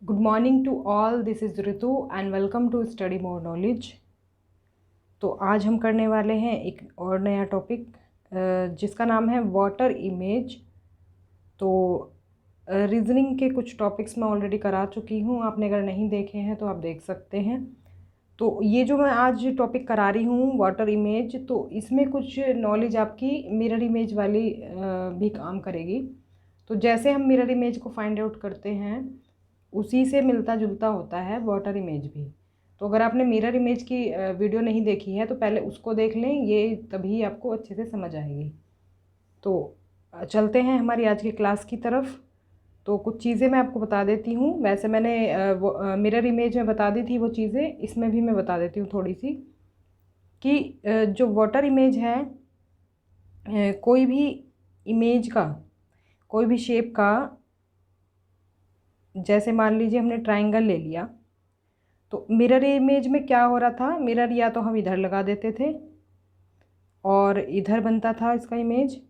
Good morning to all, this is Ritu and welcome to study more knowledge. तो आज हम करने वाले हैं एक और नया टॉपिक जिसका नाम है वाटर इमेज। तो रीजनिंग के कुछ टॉपिक्स मैं ऑलरेडी करा चुकी हूँ, आपने अगर नहीं देखे हैं तो आप देख सकते हैं। तो ये जो मैं आज टॉपिक करा रही हूँ वाटर इमेज, तो इसमें कुछ नॉलेज आपकी मिरर इमेज वाली भी काम करेगी। तो जैसे हम मिरर इमेज को फाइंड आउट करते हैं उसी से मिलता जुलता होता है वाटर इमेज भी। तो अगर आपने मिरर इमेज की वीडियो नहीं देखी है तो पहले उसको देख लें, ये तभी आपको अच्छे से समझ आएगी। तो चलते हैं हमारी आज की क्लास की तरफ। तो कुछ चीज़ें मैं आपको बता देती हूँ। वैसे मैंने मिरर इमेज में बता दी थी वो चीज़ें, इसमें भी मैं बता देती हूँ थोड़ी सी कि जो वाटर इमेज है, कोई भी इमेज का, कोई भी शेप का, जैसे मान लीजिए हमने ट्राइंगल ले लिया, तो मिरर इमेज में क्या हो रहा था, मिरर या तो हम इधर लगा देते थे और इधर बनता था इसका इमेज,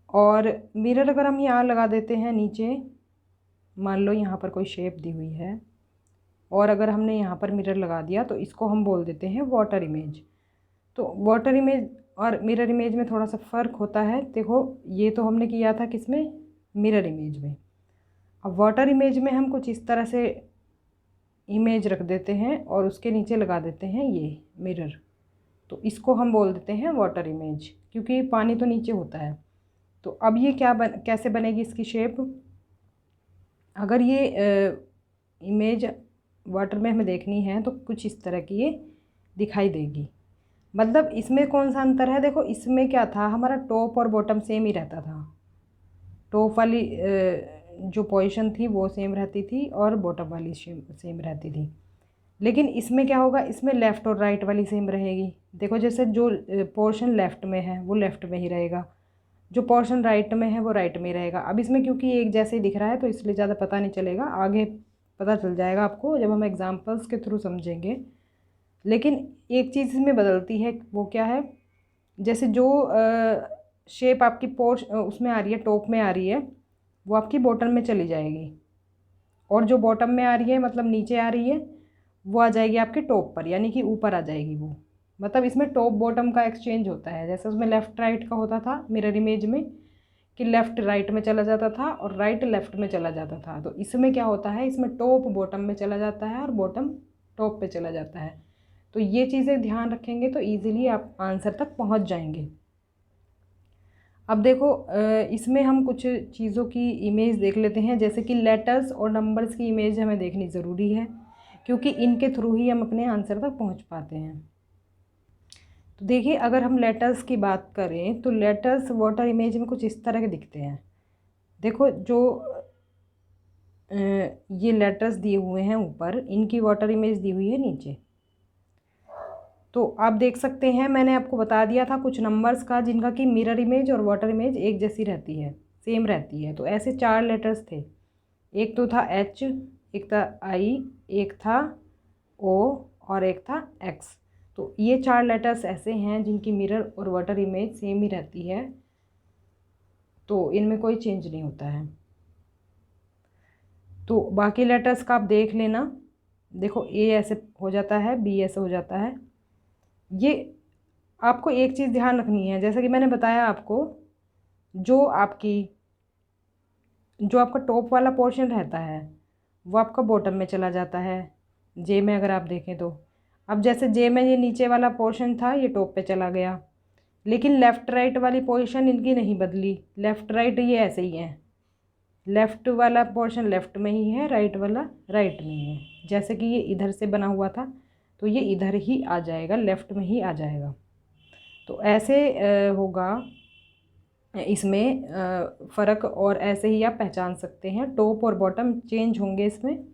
और मिरर अगर हम यहाँ लगा देते हैं नीचे, मान लो यहाँ पर कोई शेप दी हुई है और अगर हमने यहाँ पर मिरर लगा दिया तो इसको हम बोल देते हैं वाटर इमेज। तो वाटर इमेज और मिरर इमेज में थोड़ा सा फ़र्क होता है। देखो, ये तो हमने किया था किसमें, मिरर इमेज में। अब वाटर इमेज में हम कुछ इस तरह से इमेज रख देते हैं और उसके नीचे लगा देते हैं ये मिरर, तो इसको हम बोल देते हैं वाटर इमेज, क्योंकि पानी तो नीचे होता है। तो अब ये कैसे बनेगी इसकी शेप। अगर ये इमेज वाटर में हमें देखनी है तो कुछ इस तरह की ये दिखाई देगी। मतलब इसमें कौन सा अंतर है, देखो इसमें क्या था, हमारा टॉप और बॉटम सेम ही रहता था। टॉप वाली जो पोजीशन थी वो सेम रहती थी और बॉटम वाली सेम रहती थी। लेकिन इसमें क्या होगा, इसमें लेफ़्ट और राइट वाली सेम रहेगी। देखो, जैसे जो पोर्शन लेफ़्ट में है वो लेफ़्ट में ही रहेगा, जो पोर्शन राइट में है वो राइट में ही रहेगा। अब इसमें क्योंकि एक जैसे ही दिख रहा है तो इसलिए ज़्यादा पता नहीं चलेगा, आगे पता चल जाएगा आपको जब हम एग्जांपल्स के थ्रू समझेंगे। लेकिन एक चीज़ इसमें बदलती है, वो क्या है, जैसे जो शेप आपकी उसमें आ रही है, टॉप में आ रही है, वो आपकी बॉटम में चली जाएगी, और जो बॉटम में आ रही है मतलब नीचे आ रही है, वो आ जाएगी आपके टॉप पर, यानी कि ऊपर आ जाएगी वो। मतलब इसमें टॉप बॉटम का एक्सचेंज होता है, जैसे उसमें लेफ़्ट राइट का होता था मिरर इमेज में, कि लेफ़्ट राइट में चला जाता था और राइट लेफ़्ट में चला जाता था। तो इसमें क्या होता है, इसमें टॉप बॉटम में चला जाता है और बॉटम टॉप पे चला जाता है। तो ये चीज़ें ध्यान रखेंगे तो ईज़िली आप आंसर तक पहुँच जाएंगे। अब देखो, इसमें हम कुछ चीज़ों की इमेज देख लेते हैं, जैसे कि लेटर्स और नंबर्स की इमेज हमें देखनी ज़रूरी है, क्योंकि इनके थ्रू ही हम अपने आंसर तक पहुंच पाते हैं। तो देखिए, अगर हम लेटर्स की बात करें तो लेटर्स वाटर इमेज में कुछ इस तरह के दिखते हैं। देखो, जो ये लेटर्स दिए हुए हैं ऊपर, इनकी वाटर इमेज दी हुई है नीचे। तो आप देख सकते हैं, मैंने आपको बता दिया था कुछ नंबर्स का जिनका कि मिरर इमेज और वाटर इमेज एक जैसी रहती है, सेम रहती है। तो ऐसे 4 लेटर्स थे, एक तो था एच, एक था आई, एक था ओ और एक था एक्स। तो ये 4 लेटर्स ऐसे हैं जिनकी मिरर और वाटर इमेज सेम ही रहती है, तो इनमें कोई चेंज नहीं होता है। तो बाकी लेटर्स का आप देख लेना। देखो, ए ऐसे हो जाता है, बी ऐसे हो जाता है। ये आपको एक चीज़ ध्यान रखनी है, जैसा कि मैंने बताया आपको, जो आपका टॉप वाला पोर्शन रहता है वो आपका बॉटम में चला जाता है, जे में अगर आप देखें तो। अब जैसे जे में ये नीचे वाला पोर्शन था, ये टॉप पे चला गया, लेकिन लेफ़्ट राइट वाली पोजीशन इनकी नहीं बदली, लेफ़्ट राइट ये ऐसे ही है। लेफ़्ट वाला पोर्शन लेफ़्ट में ही है, राइट वाला राइट में ही है। जैसे कि ये इधर से बना हुआ था तो ये इधर ही आ जाएगा, लेफ़्ट में ही आ जाएगा। तो ऐसे होगा इसमें फ़र्क, और ऐसे ही आप पहचान सकते हैं। टॉप और बॉटम चेंज होंगे इसमें,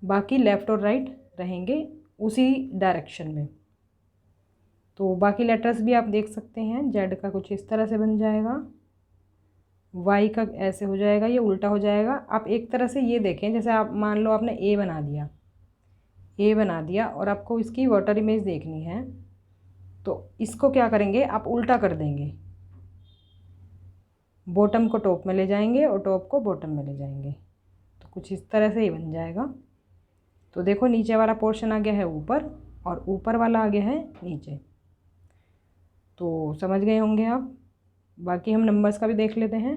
बाकी लेफ़्ट और राइट रहेंगे उसी डायरेक्शन में। तो बाकी लेटर्स भी आप देख सकते हैं, जेड का कुछ इस तरह से बन जाएगा, वाई का ऐसे हो जाएगा, ये उल्टा हो जाएगा। आप एक तरह से ये देखें, जैसे आप मान लो आपने ए बना दिया, और आपको इसकी वाटर इमेज देखनी है, तो इसको क्या करेंगे, आप उल्टा कर देंगे, बॉटम को टॉप में ले जाएंगे और टॉप को बॉटम में ले जाएंगे। तो कुछ इस तरह से ही बन जाएगा। तो देखो नीचे वाला पोर्शन आ गया है ऊपर और ऊपर वाला आ गया है नीचे। तो समझ गए होंगे आप। बाकी हम नंबर्स का भी देख लेते हैं।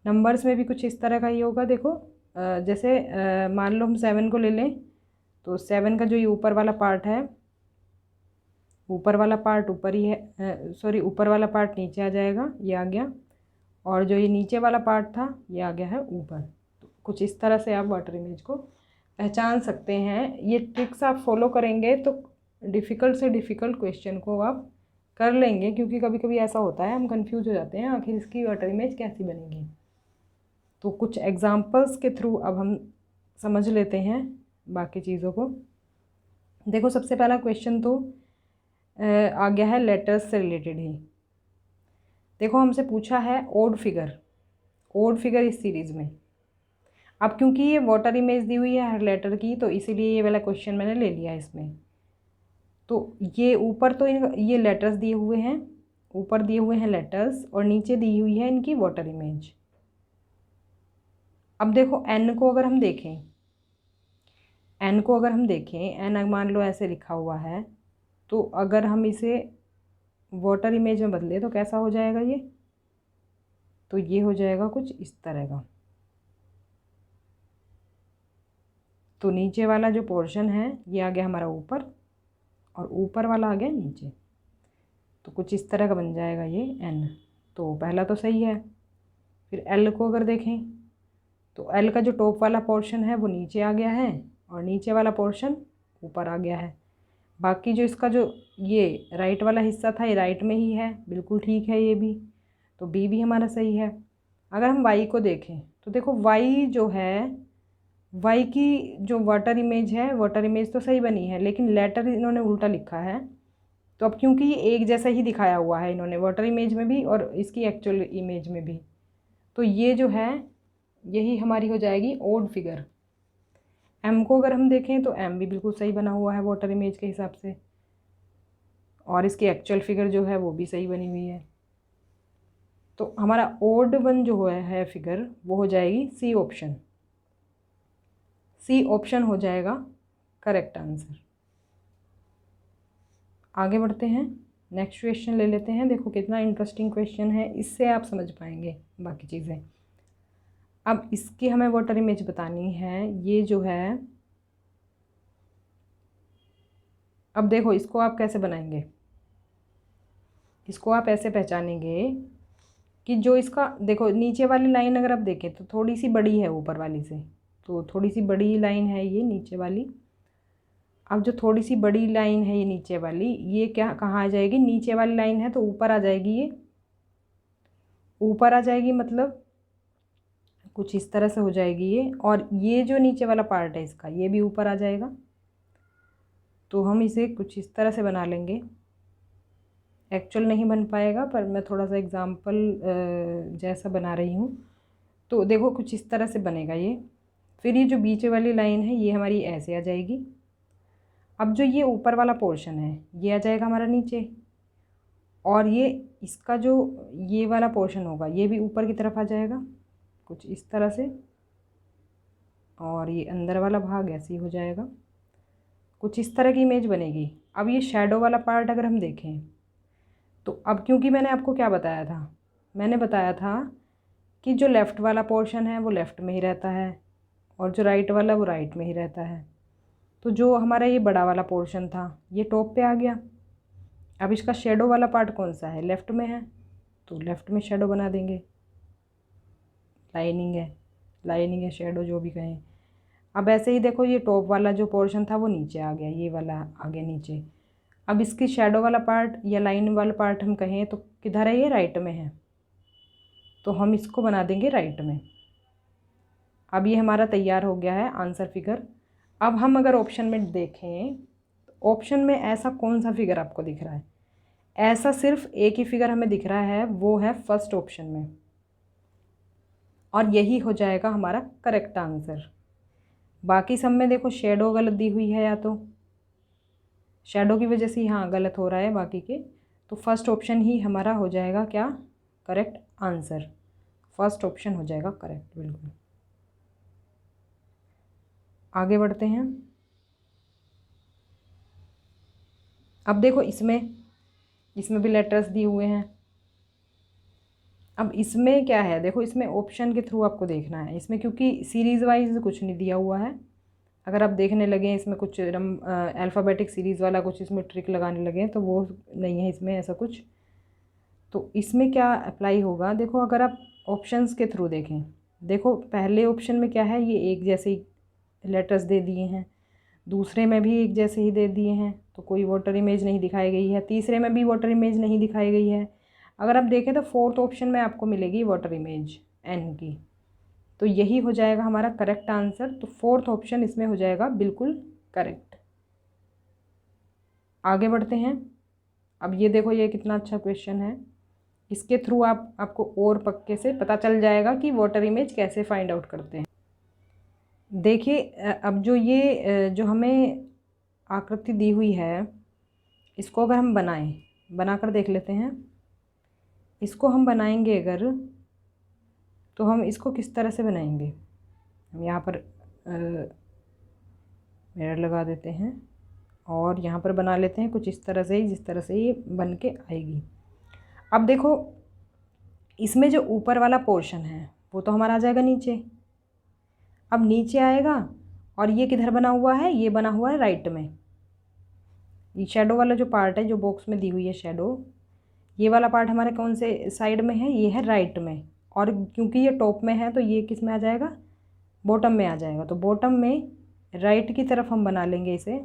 नंबर्स में भी कुछ इस तरह का ही होगा। देखो जैसे मान लो हम 7 को ले लें, तो 7 का जो ये ऊपर वाला पार्ट है, ऊपर वाला पार्ट ऊपर ही है, सॉरी ऊपर वाला पार्ट नीचे आ जाएगा, ये आ गया। और जो ये नीचे वाला पार्ट था ये आ गया है ऊपर। तो कुछ इस तरह से आप वाटर इमेज को पहचान सकते हैं। ये ट्रिक्स आप फॉलो करेंगे तो डिफ़िकल्ट से डिफ़िकल्ट क्वेश्चन को आप कर लेंगे, क्योंकि कभी कभी ऐसा होता है हम कंफ्यूज हो जाते हैं आखिर इसकी वाटर इमेज कैसी बनेगी। तो कुछ एग्जांपल्स के थ्रू अब हम समझ लेते हैं बाकी चीज़ों को। देखो सबसे पहला क्वेश्चन तो आ गया है लेटर्स से रिलेटेड ही। देखो हमसे पूछा है ओड फिगर इस सीरीज़ में। अब क्योंकि ये वाटर इमेज दी हुई है हर लेटर की, तो इसीलिए ये वाला क्वेश्चन मैंने ले लिया इसमें। तो ये ऊपर तो ये लेटर्स दिए हुए हैं, ऊपर दिए हुए हैं लेटर्स और नीचे दी हुई है इनकी वाटर इमेज। अब देखो एन को अगर हम देखें, एन मान लो ऐसे लिखा हुआ है, तो अगर हम इसे वाटर इमेज में बदले तो कैसा हो जाएगा ये? तो ये हो जाएगा कुछ इस तरह का। तो नीचे वाला जो पोर्शन है ये आ गया हमारा ऊपर और ऊपर वाला आ गया नीचे। तो कुछ इस तरह का बन जाएगा ये एन। तो पहला तो सही है। फिर एल को अगर देखें तो एल का जो टॉप वाला पोर्शन है वो नीचे आ गया है और नीचे वाला पोर्शन ऊपर आ गया है। बाकी जो इसका जो ये राइट वाला हिस्सा था ये राइट में ही है, बिल्कुल ठीक है ये भी। तो बी भी हमारा सही है। अगर हम वाई को देखें तो देखो वाई जो है, वाई की जो वाटर इमेज है, वाटर इमेज तो सही बनी है, लेकिन लेटर इन्होंने उल्टा लिखा है। तो अब क्योंकि ये एक जैसा ही दिखाया हुआ है इन्होंने वाटर इमेज में भी और इसकी एक्चुअल इमेज में भी, तो ये जो है यही हमारी हो जाएगी ओड फिगर। एम को अगर हम देखें तो एम भी बिल्कुल सही बना हुआ है वाटर इमेज के हिसाब से, और इसकी एक्चुअल फिगर जो है वो भी सही बनी हुई है। तो हमारा ओड वन जो है फिगर वो हो जाएगी सी ऑप्शन। सी ऑप्शन हो जाएगा करेक्ट आंसर। आगे बढ़ते हैं, नेक्स्ट क्वेश्चन ले लेते हैं। देखो कितना इंटरेस्टिंग क्वेश्चन है, इससे आप समझ पाएंगे बाकी चीज़ें। अब इसकी हमें वाटर इमेज बतानी है। ये जो है, अब देखो इसको आप कैसे बनाएंगे, इसको आप ऐसे पहचानेंगे कि जो इसका देखो नीचे वाली लाइन अगर आप देखें तो थोड़ी सी बड़ी है ऊपर वाली से, तो थोड़ी सी बड़ी लाइन है ये नीचे वाली। अब जो थोड़ी सी बड़ी लाइन है ये नीचे वाली, ये क्या कहाँ आ जाएगी? नीचे वाली लाइन है तो ऊपर आ जाएगी, ये ऊपर आ जाएगी, मतलब कुछ इस तरह से हो जाएगी ये। और ये जो नीचे वाला पार्ट है इसका ये भी ऊपर आ जाएगा। तो हम इसे कुछ इस तरह से बना लेंगे। एक्चुअल नहीं बन पाएगा पर मैं थोड़ा सा एग्जाम्पल जैसा बना रही हूँ। तो देखो कुछ इस तरह से बनेगा ये। फिर ये जो बीच वाली लाइन है ये हमारी ऐसे आ जाएगी। अब जो ये ऊपर वाला पोर्शन है ये आ जाएगा हमारा नीचे, और ये इसका जो ये वाला पोर्शन होगा ये भी ऊपर की तरफ आ जाएगा कुछ इस तरह से, और ये अंदर वाला भाग ऐसे ही हो जाएगा। कुछ इस तरह की इमेज बनेगी। अब ये शैडो वाला पार्ट अगर हम देखें तो अब क्योंकि मैंने आपको क्या बताया था, मैंने बताया था कि जो लेफ़्ट वाला पोर्शन है वो लेफ़्ट में ही रहता है और जो राइट वाला वो राइट में ही रहता है। तो जो हमारा ये बड़ा वाला पोर्शन था ये टॉप पे आ गया। अब इसका शेडो वाला पार्ट कौन सा है? लेफ़्ट में है, तो लेफ़्ट में शेडो बना देंगे। लाइनिंग है शेडो जो भी कहें। अब ऐसे ही देखो ये टॉप वाला जो पोर्शन था वो नीचे आ गया, ये वाला आ गया नीचे। अब इसकी शेडो वाला पार्ट या लाइन वाला पार्ट हम कहें तो किधर है? ये राइट में है, तो हम इसको बना देंगे राइट में। अब ये हमारा तैयार हो गया है आंसर फिगर। अब हम अगर ऑप्शन में देखें तो ऑप्शन में ऐसा कौन सा फिगर आपको दिख रहा है? ऐसा सिर्फ एक ही फिगर हमें दिख रहा है, वो है फर्स्ट ऑप्शन में, और यही हो जाएगा हमारा करेक्ट आंसर। बाकी सब में देखो शेडो गलत दी हुई है, या तो शेडो की वजह से हाँ गलत हो रहा है बाकी के। तो फर्स्ट ऑप्शन ही हमारा हो जाएगा क्या? Correct answer. फर्स्ट ऑप्शन हो जाएगा करेक्ट बिल्कुल। आगे बढ़ते हैं। अब देखो इसमें भी लेटर्स दिए हुए हैं। अब इसमें क्या है, देखो इसमें ऑप्शन के थ्रू आपको देखना है। इसमें क्योंकि सीरीज़ वाइज कुछ नहीं दिया हुआ है, अगर आप देखने लगे इसमें कुछ अल्फ़ाबेटिक सीरीज़ वाला कुछ इसमें ट्रिक लगाने लगे तो वो नहीं है इसमें ऐसा कुछ। तो इसमें क्या अप्लाई होगा, देखो अगर आप ऑप्शंस के थ्रू देखें, देखो पहले ऑप्शन में क्या है, ये एक जैसे ही लेटर्स दे दिए हैं, दूसरे में भी एक जैसे ही दे दिए हैं, तो कोई वाटर इमेज नहीं दिखाई गई है, तीसरे में भी वाटर इमेज नहीं दिखाई गई है। अगर आप देखें तो फोर्थ ऑप्शन में आपको मिलेगी वाटर इमेज एन की, तो यही हो जाएगा हमारा करेक्ट आंसर। तो फोर्थ ऑप्शन इसमें हो जाएगा बिल्कुल करेक्ट। आगे बढ़ते हैं। अब ये देखो ये कितना अच्छा क्वेश्चन है, इसके थ्रू आपको और पक्के से पता चल जाएगा कि वाटर इमेज कैसे फाइंड आउट करते हैं। देखिए अब जो ये जो हमें आकृति दी हुई है, इसको अगर हम बनाकर देख लेते हैं। इसको हम बनाएंगे अगर, तो हम इसको किस तरह से बनाएंगे, हम यहाँ पर मिरर लगा देते हैं और यहाँ पर बना लेते हैं कुछ इस तरह से ही, जिस तरह से ये बन के आएगी। अब देखो इसमें जो ऊपर वाला पोर्शन है वो तो हमारा आ जाएगा नीचे। अब नीचे आएगा और ये किधर बना हुआ है, ये बना हुआ है राइट में। ये शेडो वाला जो पार्ट है, जो बॉक्स में दी हुई है शेडो, ये वाला पार्ट हमारे कौन से साइड में है, ये है राइट में। और क्योंकि ये टॉप में है तो ये किस में आ जाएगा, बॉटम में आ जाएगा। तो बॉटम में राइट की तरफ हम बना लेंगे इसे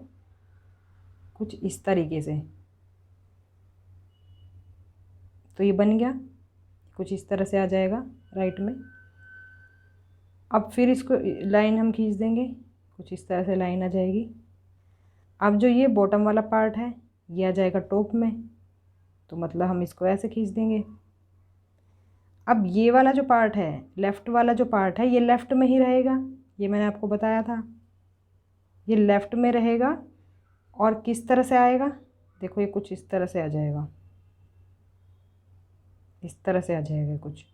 कुछ इस तरीके से। तो ये बन गया, कुछ इस तरह से आ जाएगा राइट में। अब फिर इसको लाइन हम खींच देंगे, कुछ इस तरह से लाइन आ जाएगी। अब जो ये बॉटम वाला पार्ट है ये आ जाएगा टॉप में, तो मतलब हम इसको ऐसे खींच देंगे। अब ये वाला जो पार्ट है, लेफ़्ट वाला जो पार्ट है, ये लेफ़्ट में ही रहेगा, ये मैंने आपको बताया था, ये लेफ़्ट में रहेगा। और किस तरह से आएगा, देखो ये कुछ इस तरह से आ जाएगा, इस तरह से आ जाएगा कुछ,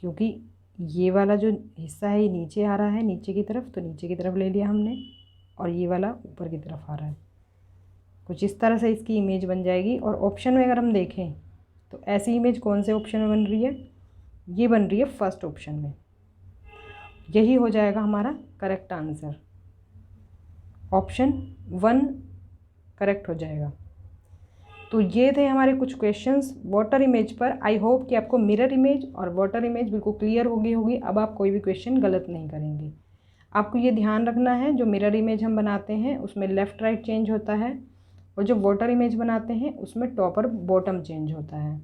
क्योंकि ये वाला जो हिस्सा है ये नीचे आ रहा है, नीचे की तरफ, तो नीचे की तरफ ले लिया हमने, और ये वाला ऊपर की तरफ आ रहा है। कुछ इस तरह से इसकी इमेज बन जाएगी। और ऑप्शन में अगर हम देखें तो ऐसी इमेज कौन से ऑप्शन में बन रही है, ये बन रही है फर्स्ट ऑप्शन में। यही हो जाएगा हमारा करेक्ट आंसर, ऑप्शन 1 करेक्ट हो जाएगा। तो ये थे हमारे कुछ क्वेश्चंस वाटर इमेज पर। आई होप कि आपको मिरर इमेज और वाटर इमेज बिल्कुल क्लियर होगी। अब आप कोई भी क्वेश्चन गलत नहीं करेंगे। आपको ये ध्यान रखना है, जो मिरर इमेज हम बनाते हैं उसमें लेफ़्ट राइट चेंज होता है, और जो वाटर इमेज बनाते हैं उसमें टॉप और बॉटम चेंज होता है।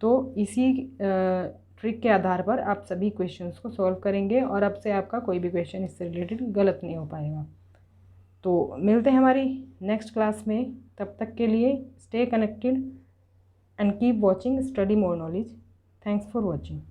तो इसी ट्रिक के आधार पर आप सभी क्वेश्चंस को सॉल्व करेंगे और अब से आपका कोई भी क्वेश्चन इससे रिलेटेड गलत नहीं हो पाएगा। तो मिलते हैं हमारी नेक्स्ट क्लास में, तब तक के लिए stay connected and keep watching study more knowledge. Thanks for watching.